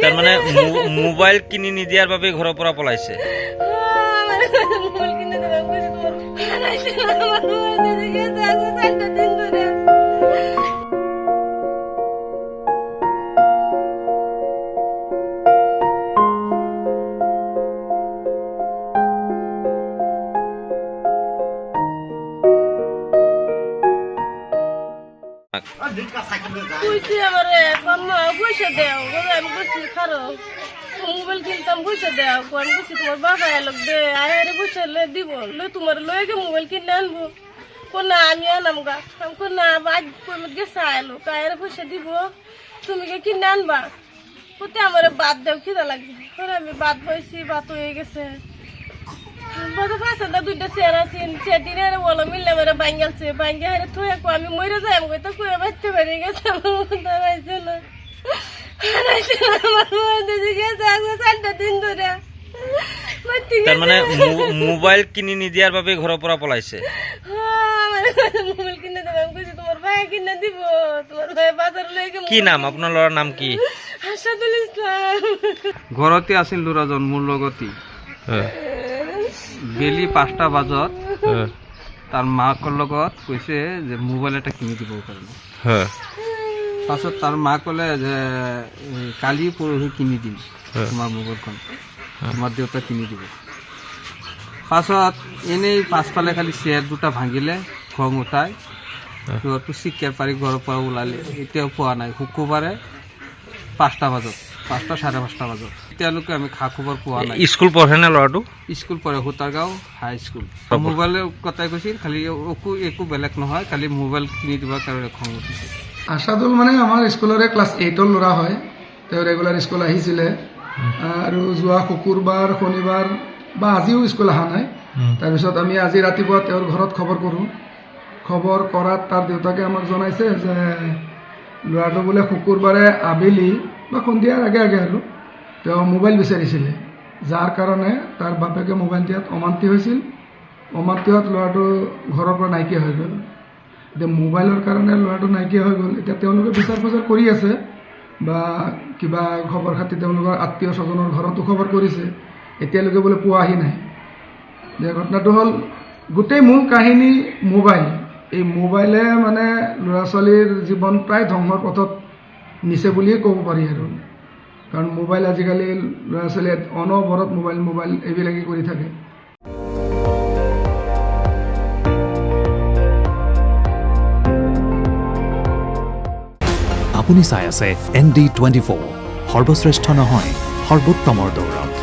তাৰ মানে মোবাইল কিনি নিদিয়াৰ বাবে ঘৰৰ পৰা পলাইছে। মোবাইল কিনতাম পয়সা দেও আমি বলছি তোমার বাবা এলো দে আরে পয়সা দিব তোমার লয়ে গে মোবাইল কিনে আনবো না আমি আনাম গা আমি না বাদ গেছে আলো আরে পয়সা দিব তুমি কে কিনে আনবা কোথায় আমার বাদ দেও খিদা লাগছে আমি বাদ পাইছি বাদ হয়ে গেছে দুইটা চেয়ার আছে চেয়ার বলো মিললে আমার বাঙ্গালছে বাঙ্গা হারে থয়ে আমি মরে যাই আমি তো কুয়ে বাঁচতে পারি গেছে দাঁড়াইছে না তার মানে মোবাইল কিনি নিদিয়ার বাবে ঘৰৰ পৰা পলাইছে। মোবাইল কিনে দেব আমি কইছি তোমার ভাই কিনে দিব তোমার ভাই বাজার লই গে। কি নাম আপনার লৰাৰ নাম কি? আশাদুল ইসলাম। ঘৰতে আছিল ল'ৰাজন মোৰ লগতি বেলি 5টা বজাত তাৰ মাকৰ লগত কৈছে যে মোবাইল এটা কিনি দিবৰ কাৰণে। পাছত তাৰ মা ক'লে যে কালি পৰহি কিনি দিম তোমাৰ মোবাইলখন তোমাৰ দেউতা কিনি দিব। পাছত এনেই পাছফালে খালি চেয়াৰ দুটা ভাঙিলে খং উঠাই সিহঁতটো চিকেৰ পাৰি ঘৰৰ পৰা ওলালে এতিয়াও পোৱা নাই। শুক্ৰবাৰে 5টা বজাত 5টা 5:30 বজাত এতিয়ালৈকে আমি খা খবৰ পোৱা নাই। স্কুল পঢ়ে নে ল'ৰাটো? স্কুল পঢ়ে হোতাৰগাঁও হাই স্কুল। মোবাইলৰ কথাই কৈছিল খালি একো বেলেগ নহয় খালি মোবাইল কিনি দিবৰ কাৰণে খং উঠিছে। আশাদুল মানে আমাৰ স্কুলৰে ক্লাছ 8ৰ ল'ৰা হয়। তেওঁ ৰেগুলাৰ স্কুল আহিছিলে আৰু যোৱা শুকুৰবাৰ শনিবাৰ বা আজিও স্কুল অহা নাই। তাৰপিছত আমি আজি ৰাতিপুৱা তেওঁৰ ঘৰত খবৰ কৰোঁ। খবৰ কৰাত তাৰ দেউতাকে আমাক জনাইছে যে ল'ৰাটো বোলে শুকুৰবাৰে আবেলি বা সন্ধিয়াৰ আগে আগে আৰু তেওঁ মোবাইল বিচাৰিছিলে, যাৰ কাৰণে তাৰ বাপেকে মোবাইল দিয়াত অমান্তি হৈছিল। অমান্তি হোৱাত ল'ৰাটো ঘৰৰ পৰা নাইকিয়া হৈ গ'ল। এতিয়া মোবাইলৰ কাৰণে ল'ৰাটো নাইকিয়া হৈ গ'ল। এতিয়া তেওঁলোকে বিচাৰ খোচাৰ কৰি আছে বা কিবা খবৰ খাতি তেওঁলোকৰ আত্মীয় স্বজনৰ ঘৰতো খবৰ কৰিছে, এতিয়ালৈকে বোলে পোৱাহি নাই। যে ঘটনাটো হ'ল গোটেই মূল কাহিনী মোবাইল। এই মোবাইলে মানে ল'ৰা ছোৱালীৰ জীৱন প্ৰায় ধ্বংসৰ পথত নিছে বুলিয়ে ক'ব পাৰি আৰু। কাৰণ মোবাইল আজিকালি ল'ৰা ছোৱালীয়ে অনবৰত মোবাইল এইবিলাকে কৰি থাকে। আপুনি চাই আছে ND24 সৰ্বশ্ৰেষ্ঠ নহয় সৰ্বোত্তমৰ দৌৰত।